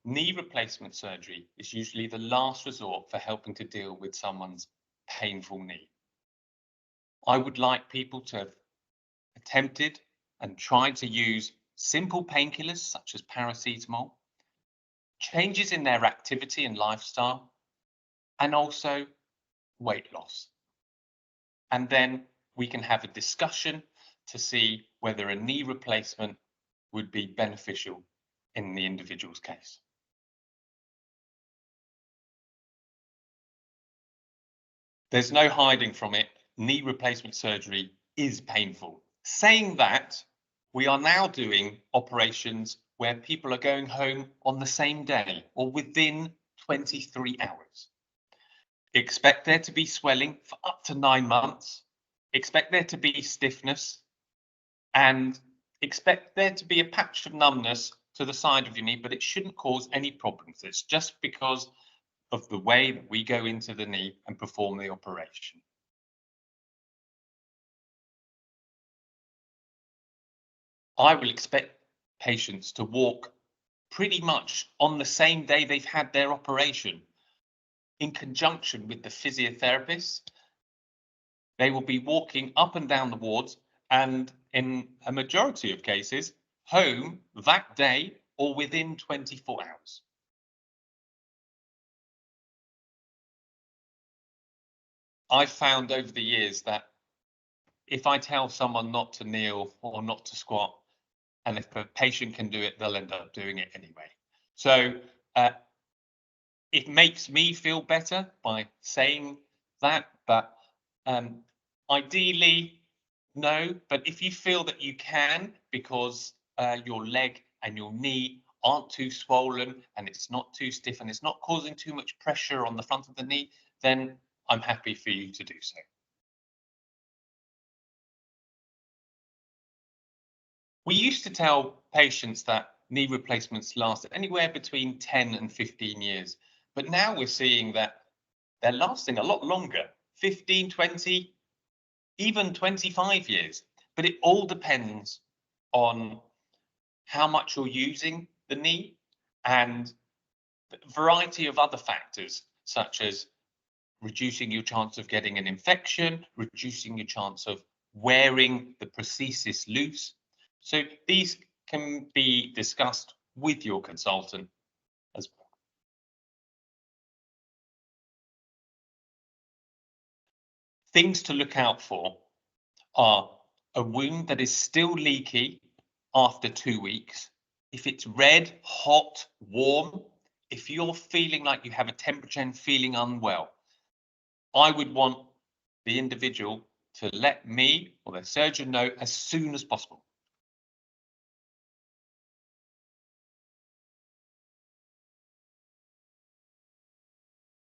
knee replacement surgery is usually the last resort for helping to deal with someone's painful knee. I would like people to have attempted and tried to use simple painkillers such as paracetamol, changes in their activity and lifestyle, and also weight loss. And then we can have a discussion to see whether a knee replacement would be beneficial in the individual's case. There's no hiding from it. Knee replacement surgery is painful. Saying that, we are now doing operations where people are going home on the same day or within 23 hours. Expect there to be swelling for up to 9 months. Expect there to be stiffness, and expect there to be a patch of numbness to the side of your knee, but it shouldn't cause any problems. It's just because of the way that we go into the knee and perform the operation. I will expect patients to walk pretty much on the same day they've had their operation. In conjunction with the physiotherapist, they will be walking up and down the wards, and in a majority of cases, home that day or within 24 hours. I've found over the years that if I tell someone not to kneel or not to squat, and if a patient can do it, they'll end up doing it anyway. So it makes me feel better by saying that, but ideally, no. But if you feel that you can, because your leg and your knee aren't too swollen and it's not too stiff and it's not causing too much pressure on the front of the knee, then I'm happy for you to do so. We used to tell patients that knee replacements last anywhere between 10 and 15 years, but now we're seeing that they're lasting a lot longer, 15, 20, even 25 years. But it all depends on how much you're using the knee and a variety of other factors, such as reducing your chance of getting an infection, reducing your chance of wearing the prosthesis loose. So these can be discussed with your consultant as well. Things to look out for are a wound that is still leaky after 2 weeks. If it's red, hot, warm, if you're feeling like you have a temperature and feeling unwell, I would want the individual to let me or their surgeon know as soon as possible.